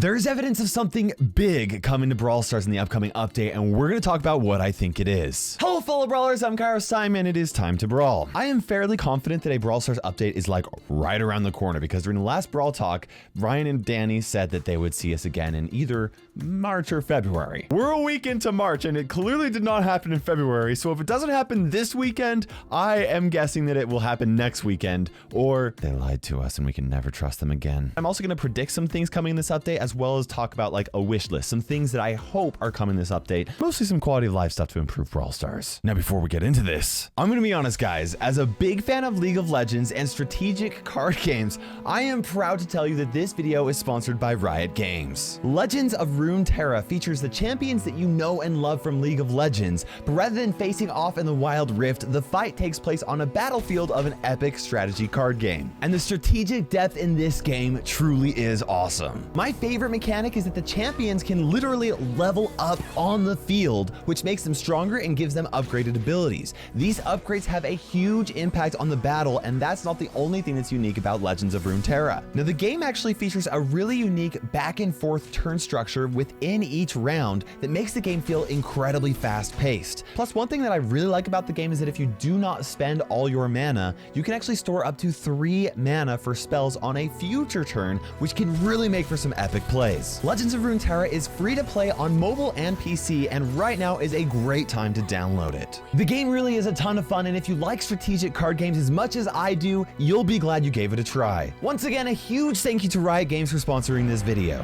There's evidence of something big coming to Brawl Stars in the upcoming update, and we're going to talk about what I think it is. Hello fellow brawlers, I'm KairosTime, and it is time to brawl. I am fairly confident that a Brawl Stars update is like right around the corner, because during the last Brawl Talk, Ryan and Dani said that they would see us again in either March or February. We're a week into March, and it clearly did not happen in February, so if it doesn't happen this weekend, I am guessing that it will happen next weekend, or they lied to us and we can never trust them again. I'm also going to predict some things coming in this update, as well as talk about like a wish list, some things that I hope are coming in this update, mostly some quality of life stuff to improve Brawl Stars. Now, before we get into this, I'm going to be honest, guys, as a big fan of League of Legends and strategic card games, I am proud to tell you that this video is sponsored by Riot Games. Legends of Runeterra features the champions that you know and love from League of Legends, but rather than facing off in the Wild Rift, the fight takes place on a battlefield of an epic strategy card game. And the strategic depth in this game truly is awesome. My favorite mechanic is that the champions can literally level up on the field, which makes them stronger and gives them upgraded abilities. These upgrades have a huge impact on the battle, and that's not the only thing that's unique about Legends of Runeterra. Now, the game actually features a really unique back and forth turn structure within each round that makes the game feel incredibly fast paced. Plus, one thing that I really like about the game is that if you do not spend all your mana, you can actually store up to 3 mana for spells on a future turn, which can really make for some epic plays. Legends of Runeterra is free to play on mobile and PC, and right now is a great time to download it. The game really is a ton of fun, and if you like strategic card games as much as I do, you'll be glad you gave it a try. Once again, a huge thank you to Riot Games for sponsoring this video.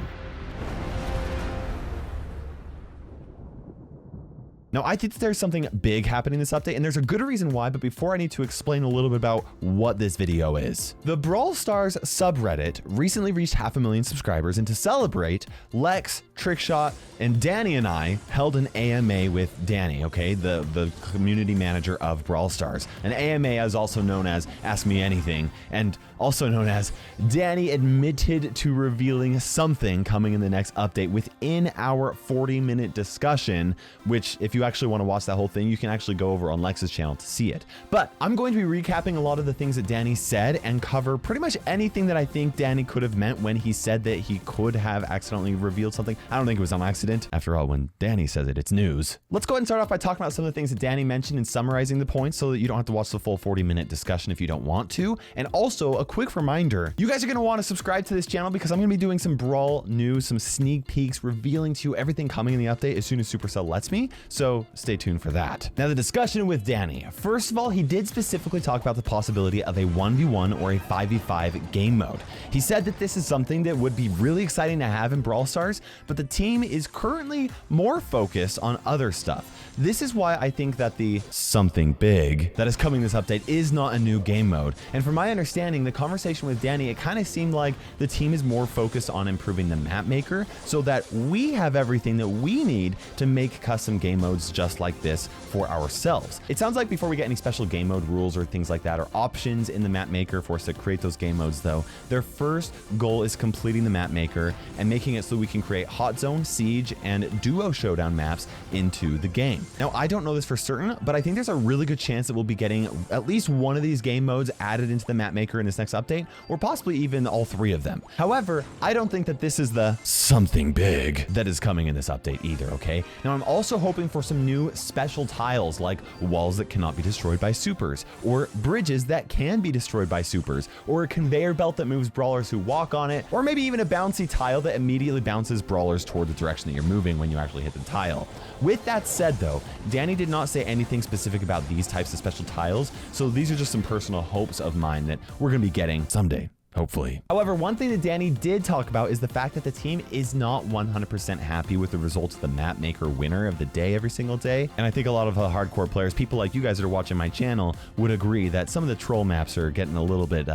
Now, I think that there's something big happening in this update, and there's a good reason why, but before I need to explain a little bit about what this video is. The Brawl Stars subreddit recently reached 500,000 subscribers, and to celebrate, Lex, Trickshot, and Dani and I held an AMA with Dani, okay, the community manager of Brawl Stars. An AMA is also known as Ask Me Anything, and also known as Dani admitted to revealing something coming in the next update within our 40-minute discussion, which if you actually want to watch that whole thing, you can actually go over on Lex's channel to see it. But I'm going to be recapping a lot of the things that Dani said and cover pretty much anything that I think Dani could have meant when he said that he could have accidentally revealed something. I don't think it was on accident. After all, when Dani says it, it's news. Let's go ahead and start off by talking about some of the things that Dani mentioned and summarizing the points so that you don't have to watch the full 40-minute discussion if you don't want to. And also a quick reminder, you guys are going to want to subscribe to this channel because I'm going to be doing some Brawl news, some sneak peeks, revealing to you everything coming in the update as soon as Supercell lets me. So stay tuned for that. Now, the discussion with Dani. First of all, he did specifically talk about the possibility of a 1v1 or a 5v5 game mode. He said that this is something that would be really exciting to have in Brawl Stars, but the team is currently more focused on other stuff. This is why I think that the something big that is coming this update is not a new game mode. And from my understanding, the conversation with Dani, it kind of seemed like the team is more focused on improving the map maker so that we have everything that we need to make custom game modes just like this for ourselves. It sounds like before we get any special game mode rules or things like that or options in the map maker for us to create those game modes, though, their first goal is completing the map maker and making it so we can create hot zone, siege, and duo showdown maps into the game. Now, I don't know this for certain, but I think there's a really good chance that we'll be getting at least one of these game modes added into the map maker in this next update, or possibly even all 3 of them. However, I don't think that this is the something big that is coming in this update either, okay? Now, I'm also hoping for some new special tiles like walls that cannot be destroyed by supers, or bridges that can be destroyed by supers, or a conveyor belt that moves brawlers who walk on it, or maybe even a bouncy tile that immediately bounces brawlers toward the direction that you're moving when you actually hit the tile. With that said, though, Dani did not say anything specific about these types of special tiles, so these are just some personal hopes of mine that we're going to be getting someday. Hopefully. However, one thing that Dani did talk about is the fact that the team is not 100% happy with the results of the map maker winner of the day every single day. And I think a lot of hardcore players, people like you guys that are watching my channel, would agree that some of the troll maps are getting a little bit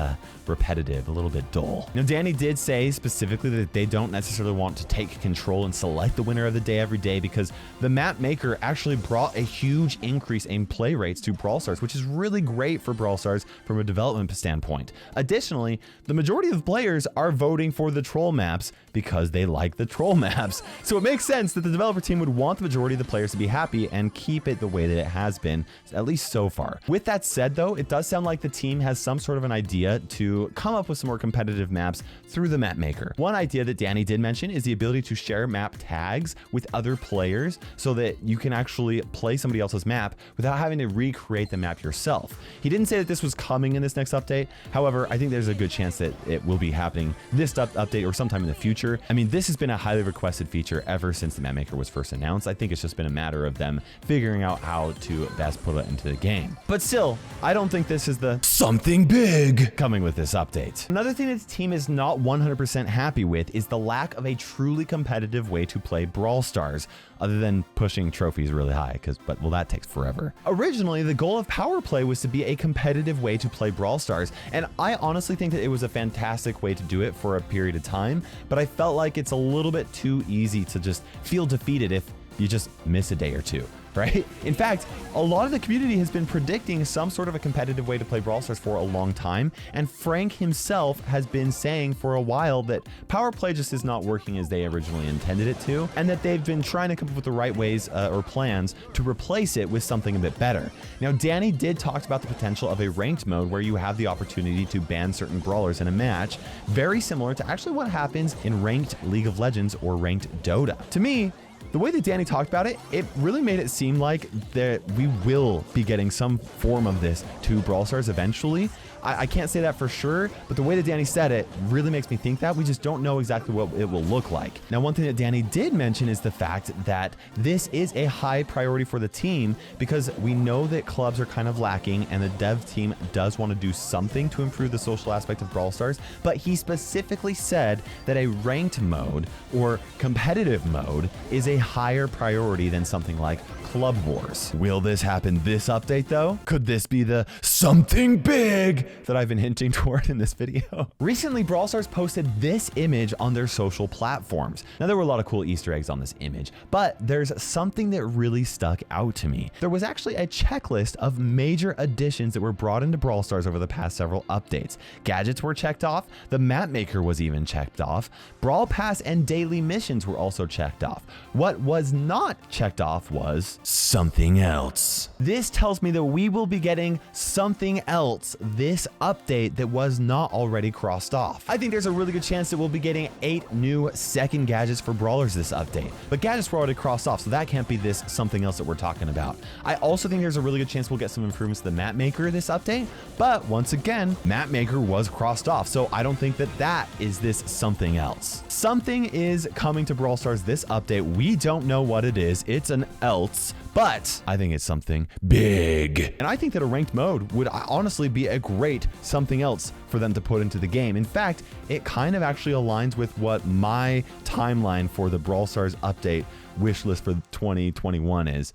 repetitive, a little bit dull. Now, Dani did say specifically that they don't necessarily want to take control and select the winner of the day every day because the map maker actually brought a huge increase in play rates to Brawl Stars, which is really great for Brawl Stars from a development standpoint. Additionally, the majority of players are voting for the troll maps because they like the troll maps. So it makes sense that the developer team would want the majority of the players to be happy and keep it the way that it has been, at least so far. With that said though, it does sound like the team has some sort of an idea to come up with some more competitive maps through the map maker. One idea that Dani did mention is the ability to share map tags with other players so that you can actually play somebody else's map without having to recreate the map yourself. He didn't say that this was coming in this next update. However, I think there's a good chance that it will be happening this update or sometime in the future. I mean, this has been a highly requested feature ever since the map maker was first announced. I think it's just been a matter of them figuring out how to best put it into the game. But still, I don't think this is the something big coming with this update. Another thing that the team is not 100% happy with is the lack of a truly competitive way to play Brawl Stars, other than pushing trophies really high, but that takes forever. Originally, the goal of Power Play was to be a competitive way to play Brawl Stars, and I honestly think that it was a fantastic way to do it for a period of time, but I felt like it's a little bit too easy to just feel defeated if you just miss a day or two. Right? In fact, a lot of the community has been predicting some sort of a competitive way to play Brawl Stars for a long time, and Frank himself has been saying for a while that Power Play just is not working as they originally intended it to, and that they've been trying to come up with the right ways or plans to replace it with something a bit better. Now, Dani did talk about the potential of a ranked mode where you have the opportunity to ban certain brawlers in a match, very similar to actually what happens in ranked League of Legends or ranked Dota. To me, the way that Dani talked about it, it really made it seem like that we will be getting some form of this to Brawl Stars eventually. I can't say that for sure, but the way that Dani said it really makes me think that. We just don't know exactly what it will look like. Now, one thing that Dani did mention is the fact that this is a high priority for the team because we know that clubs are kind of lacking and the dev team does want to do something to improve the social aspect of Brawl Stars, but he specifically said that a ranked mode or competitive mode is a higher priority than something like Club Wars. Will this happen this update though? Could this be the something big that I've been hinting toward in this video? Recently, Brawl Stars posted this image on their social platforms. Now, there were a lot of cool Easter eggs on this image, but there's something that really stuck out to me. There was actually a checklist of major additions that were brought into Brawl Stars over the past several updates. Gadgets were checked off, the map maker was even checked off, Brawl Pass and daily missions were also checked off. What was not checked off was something else. This tells me that we will be getting something else this update that was not already crossed off. I think there's a really good chance that we'll be getting 8 new second gadgets for brawlers this update, but gadgets were already crossed off, so that can't be this something else that we're talking about. I also think there's a really good chance we'll get some improvements to the map maker this update, but once again, map maker was crossed off, so I don't think that that is this something else. Something is coming to Brawl Stars this update. We don't know what it is. It's an else, but I think it's something big. And I think that a ranked mode would honestly be a great something else for them to put into the game. In fact, it kind of actually aligns with what my timeline for the Brawl Stars update wish list for 2021 is.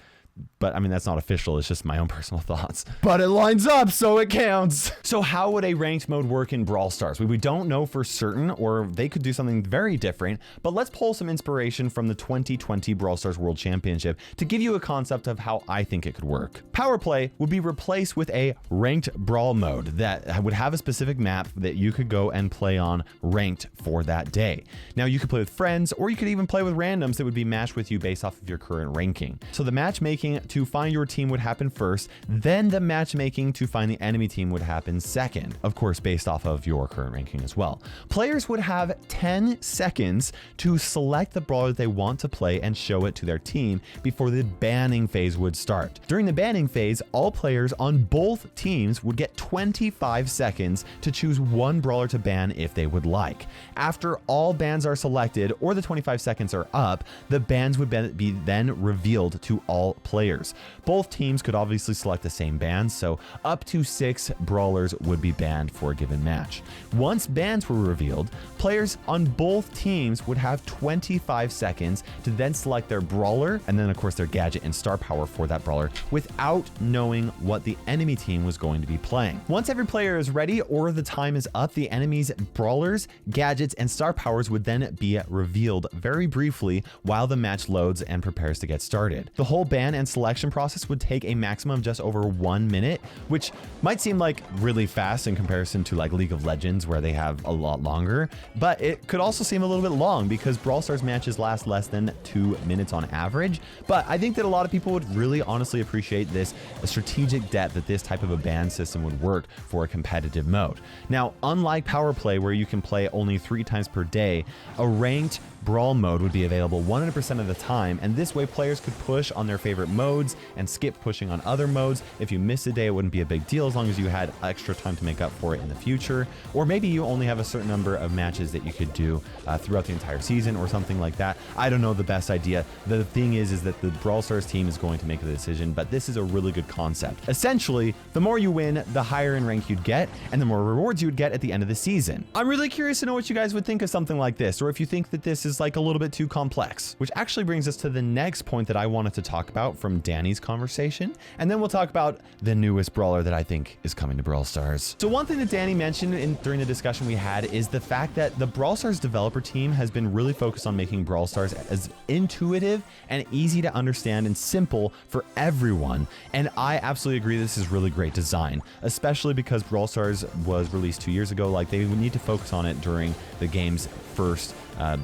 But I mean, that's not official. It's just my own personal thoughts. But it lines up, so it counts. So how would a ranked mode work in Brawl Stars? We don't know for certain, or they could do something very different. But let's pull some inspiration from the 2020 Brawl Stars World Championship to give you a concept of how I think it could work. Power Play would be replaced with a ranked brawl mode that would have a specific map that you could go and play on ranked for that day. Now, you could play with friends, or you could even play with randoms that would be matched with you based off of your current ranking. So the matchmaking to find your team would happen first, then the matchmaking to find the enemy team would happen second, of course based off of your current ranking as well. Players would have 10 seconds to select the brawler they want to play and show it to their team before the banning phase would start. During the banning phase, all players on both teams would get 25 seconds to choose one brawler to ban if they would like. After all bans are selected or the 25 seconds are up, the bans would be then revealed to all players. Both teams could obviously select the same bans, so up to 6 brawlers would be banned for a given match. Once bans were revealed, players on both teams would have 25 seconds to then select their brawler and then of course their gadget and star power for that brawler without knowing what the enemy team was going to be playing. Once every player is ready or the time is up, the enemy's brawlers, gadgets, and star powers would then be revealed very briefly while the match loads and prepares to get started. The whole ban and selection process would take a maximum of just over 1 minute, which might seem like really fast in comparison to like League of Legends where they have a lot longer, but it could also seem a little bit long because Brawl Stars matches last less than 2 minutes on average. But I think that a lot of people would really honestly appreciate this strategic depth that this type of a ban system would work for a competitive mode. Now, unlike Power Play where you can play only 3 times per day, a ranked Brawl mode would be available 100% of the time, and this way players could push on their favorite modes and skip pushing on other modes. If you missed a day, it wouldn't be a big deal as long as you had extra time to make up for it in the future. Or maybe you only have a certain number of matches that you could do throughout the entire season or something like that. I don't know the best idea. The thing is that the Brawl Stars team is going to make the decision, but this is a really good concept. Essentially, the more you win, the higher in rank you'd get, and the more rewards you would get at the end of the season. I'm really curious to know what you guys would think of something like this, or if you think that this is like a little bit too complex, which actually brings us to the next point that I wanted to talk about from Dani's conversation. And then we'll talk about the newest brawler that I think is coming to Brawl Stars. So one thing that Dani mentioned during the discussion we had is the fact that the Brawl Stars developer team has been really focused on making Brawl Stars as intuitive and easy to understand and simple for everyone. And I absolutely agree this is really great design, especially because Brawl Stars was released 2 years ago. Like, they would need to focus on it during the game's first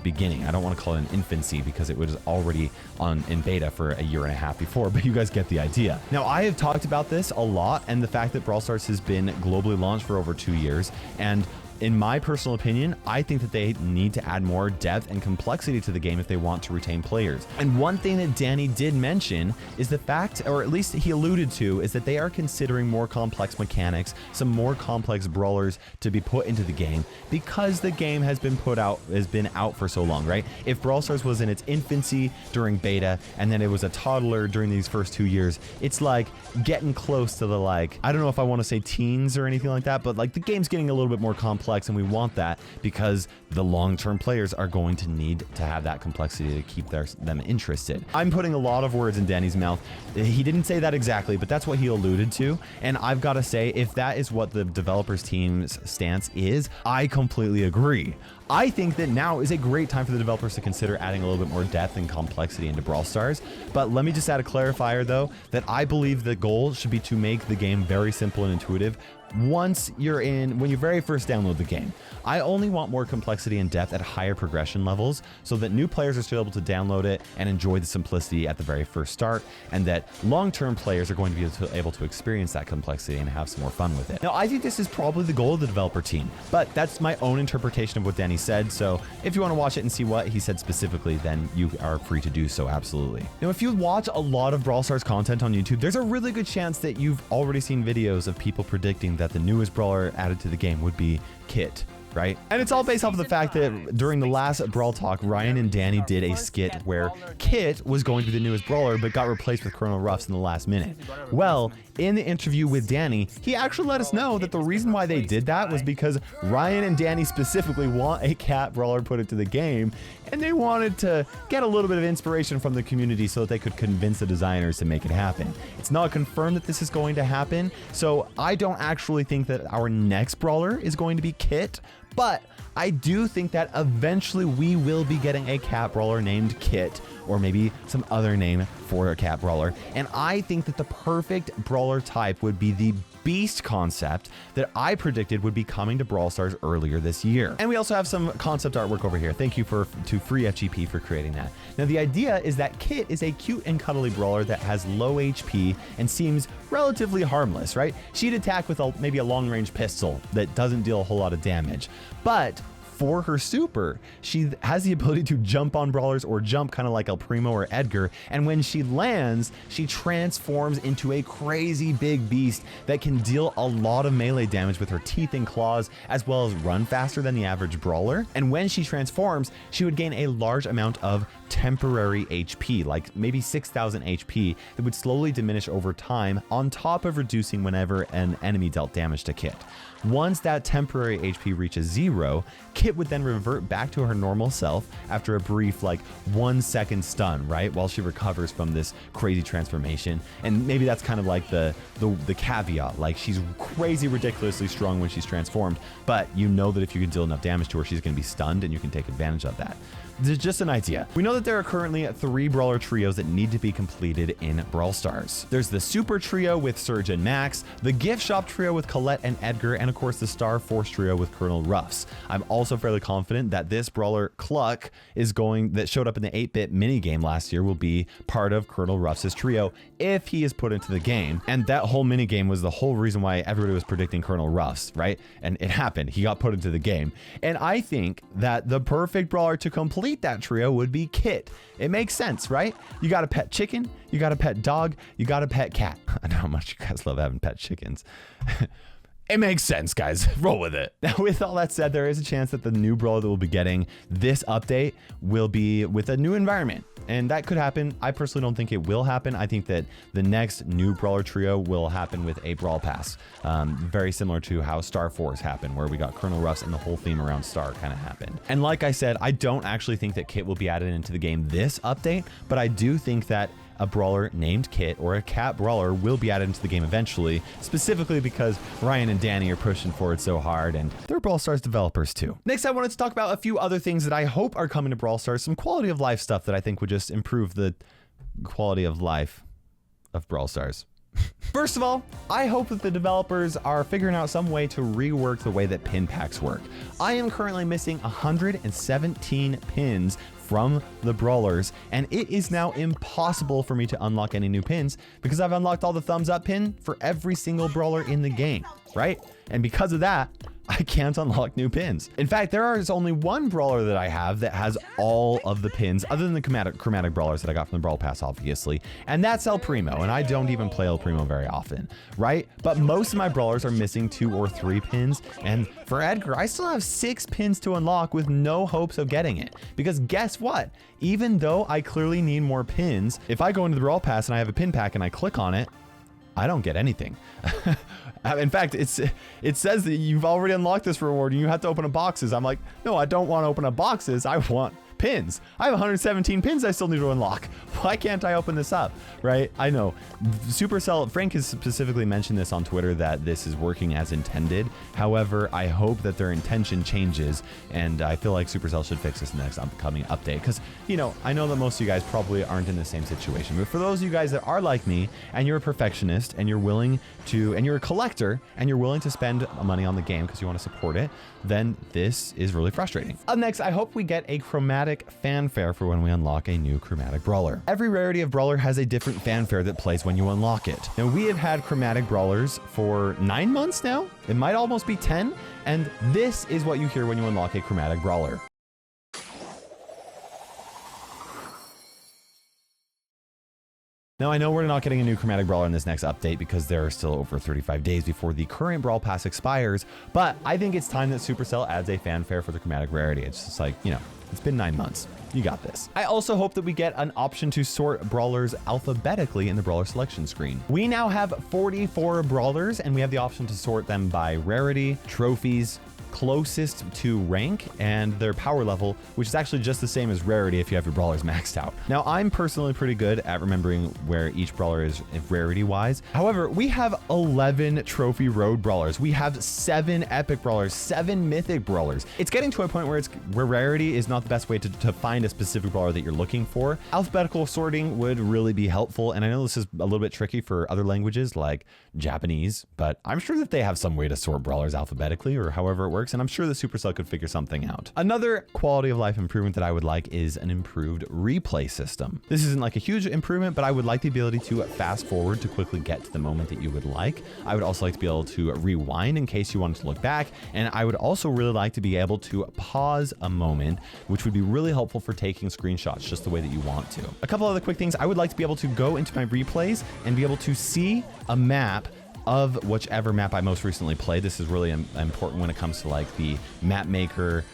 beginning. I don't want to call it an infancy because it was already in beta for a year and a half before, but you guys get the idea. Now, I have talked about this a lot, and the fact that Brawl Stars has been globally launched for over 2 years, and in my personal opinion, I think that they need to add more depth and complexity to the game if they want to retain players. And one thing that Dani did mention is the fact, or at least he alluded to, is that they are considering more complex mechanics, some more complex brawlers to be put into the game because the game has been out for so long, right? If Brawl Stars was in its infancy during beta and then it was a toddler during these first 2 years, it's like getting close to the, like, I don't know if I want to say teens or anything like that, but like the game's getting a little bit more complex, and we want that because the long-term players are going to need to have that complexity to keep them interested. I'm putting a lot of words in Dani's mouth. He didn't say that exactly, but that's what he alluded to. And I've got to say, if that is what the developers team's stance is, I completely agree. I think that now is a great time for the developers to consider adding a little bit more depth and complexity into Brawl Stars. But let me just add a clarifier though, that I believe the goal should be to make the game very simple and intuitive when you very first download the game. I only want more complexity and depth at higher progression levels so that new players are still able to download it and enjoy the simplicity at the very first start, and that long-term players are going to be able to experience that complexity and have some more fun with it. Now, I think this is probably the goal of the developer team, but that's my own interpretation of what Dani said. So if you want to watch it and see what he said specifically, then you are free to do so, absolutely. Now, if you watch a lot of Brawl Stars content on YouTube, there's a really good chance that you've already seen videos of people predicting that the newest brawler added to the game would be Kit, right? And it's all based off of the fact that during the last Brawl Talk, Ryan and Dani did a skit where Kit was going to be the newest brawler but got replaced with Colonel Ruffs in the last minute. Well, in the interview with Dani, he actually let us know that the reason why they did that was because Ryan and Dani specifically want a cat brawler put into the game, and they wanted to get a little bit of inspiration from the community so that they could convince the designers to make it happen. It's not confirmed that this is going to happen, so I don't actually think that our next brawler is going to be Kit, but I do think that eventually we will be getting a cat brawler named Kit, or maybe some other name for a cat brawler. And I think that the perfect brawler type would be the Beast concept that I predicted would be coming to Brawl Stars earlier this year. And we also have some concept artwork over here. Thank you to Free FGP for creating that. Now, the idea is that Kit is a cute and cuddly brawler that has low HP and seems relatively harmless, right? She'd attack with maybe a long-range pistol that doesn't deal a whole lot of damage. But for her super, she has the ability to jump on brawlers or jump kind of like El Primo or Edgar, and when she lands, she transforms into a crazy big beast that can deal a lot of melee damage with her teeth and claws, as well as run faster than the average brawler. And when she transforms, she would gain a large amount of temporary HP, like maybe 6,000 HP, that would slowly diminish over time on top of reducing whenever an enemy dealt damage to Kit. Once that temporary HP reaches 0, Kit would then revert back to her normal self after a brief 1 second stun, right? While she recovers from this crazy transformation. And maybe that's kind of like the caveat, like she's crazy ridiculously strong when she's transformed, but you know that if you can deal enough damage to her, she's going to be stunned and you can take advantage of that. just an idea. We know that there are currently 3 brawler trios that need to be completed in Brawl Stars. There's the Super Trio with Surge and Max, the Gift Shop Trio with Colette and Edgar, and of course the Star Force Trio with Colonel Ruffs. I'm also fairly confident that this brawler Cluck that showed up in the 8-bit minigame last year will be part of Colonel Ruffs' trio if he is put into the game. And that whole minigame was the whole reason why everybody was predicting Colonel Ruffs, right? And it happened. He got put into the game. And I think that the perfect brawler to complete that trio would be Kit. It makes sense, right? You got a pet chicken, you got a pet dog, you got a pet cat. I know how much you guys love having pet chickens. It makes sense, guys. Roll with it. Now, with all that said, there is a chance that the new brawler that we'll be getting this update will be with a new environment. And that could happen. I personally don't think it will happen. I think that the next new brawler trio will happen with a Brawl Pass. Very similar to how Star Force happened, where we got Colonel Ruffs and the whole theme around Star kind of happened. And like I said, I don't actually think that Kit will be added into the game this update, but I do think that a brawler named Kit or a cat brawler will be added into the game eventually, specifically because Ryan and Dani are pushing forward so hard, and they're Brawl Stars developers too. Next, I wanted to talk about a few other things that I hope are coming to Brawl Stars, some quality of life stuff that I think would just improve the quality of life of Brawl Stars. First of all, I hope that the developers are figuring out some way to rework the way that pin packs work. I am currently missing 117 pins from the brawlers, and it is now impossible for me to unlock any new pins because I've unlocked all the thumbs up pin for every single brawler in the game, right? And because of that, I can't unlock new pins. In fact, there is only one brawler that I have that has all of the pins, other than the chromatic brawlers that I got from the Brawl Pass, obviously, and that's El Primo, and I don't even play El Primo very often, right? But most of my brawlers are missing 2 or 3 pins, and for Edgar, I still have 6 pins to unlock with no hopes of getting it. Because guess what? Even though I clearly need more pins, if I go into the Brawl Pass and I have a pin pack and I click on it, I don't get anything. In fact, it says that you've already unlocked this reward and you have to open up boxes. I'm like, no, I don't want to open up boxes. I want pins. I have 117 pins I still need to unlock. Why can't I open this up, right? I know. Supercell, Frank has specifically mentioned this on Twitter that this is working as intended. However, I hope that their intention changes, and I feel like Supercell should fix this in the next upcoming update because, you know, I know that most of you guys probably aren't in the same situation, but for those of you guys that are like me and you're a perfectionist and you're willing to, and you're a collector and you're willing to spend money on the game because you want to support it, then this is really frustrating. Up next, I hope we get a chromatic fanfare for when we unlock a new chromatic brawler. Every rarity of brawler has a different fanfare that plays when you unlock it. Now, we have had chromatic brawlers for 9 months now. It might almost be 10, and this is what you hear when you unlock a chromatic brawler. Now, I know we're not getting a new chromatic brawler in this next update because there are still over 35 days before the current Brawl Pass expires, but I think it's time that Supercell adds a fanfare for the chromatic rarity. It's just like, you know, it's been 9 months. You got this. I also hope that we get an option to sort brawlers alphabetically in the brawler selection screen. We now have 44 brawlers, and we have the option to sort them by rarity, trophies, closest to rank, and their power level, which is actually just the same as rarity if you have your brawlers maxed out. Now, I'm personally pretty good at remembering where each brawler is rarity wise. However, we have 11 trophy road brawlers. We have 7 epic brawlers, 7 mythic brawlers. It's getting to a point where rarity is not the best way to find a specific brawler that you're looking for. Alphabetical sorting would really be helpful, and I know this is a little bit tricky for other languages like Japanese, but I'm sure that they have some way to sort brawlers alphabetically or however it works, and I'm sure the Supercell could figure something out. Another quality of life improvement that I would like is an improved replay system. This isn't like a huge improvement, but I would like the ability to fast forward to quickly get to the moment that you would like. I would also like to be able to rewind in case you wanted to look back, and I would also really like to be able to pause a moment, which would be really helpful for taking screenshots just the way that you want to. A couple other quick things. I would like to be able to go into my replays and be able to see a map of whichever map I most recently played. This is really important when it comes to like the map maker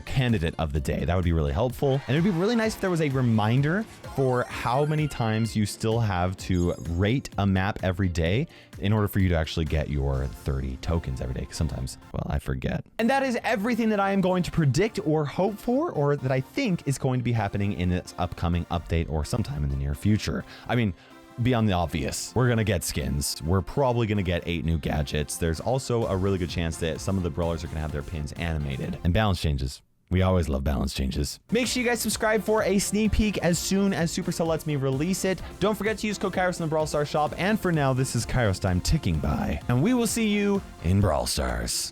candidate of the day. That would be really helpful. And it'd be really nice if there was a reminder for how many times you still have to rate a map every day in order for you to actually get your 30 tokens every day. Because sometimes, well, I forget. And that is everything that I am going to predict or hope for, or that I think is going to be happening in this upcoming update or sometime in the near future. I mean, beyond the obvious, we're gonna get skins. We're probably gonna get 8 new gadgets. There's also a really good chance that some of the brawlers are gonna have their pins animated, and balance changes We always love balance changes. Make sure you guys subscribe for a sneak peek as soon as Supercell lets me release it. Don't forget to use code Kairos in the Brawl Stars shop. And for now, this is KairosTime ticking by. And we will see you in Brawl Stars.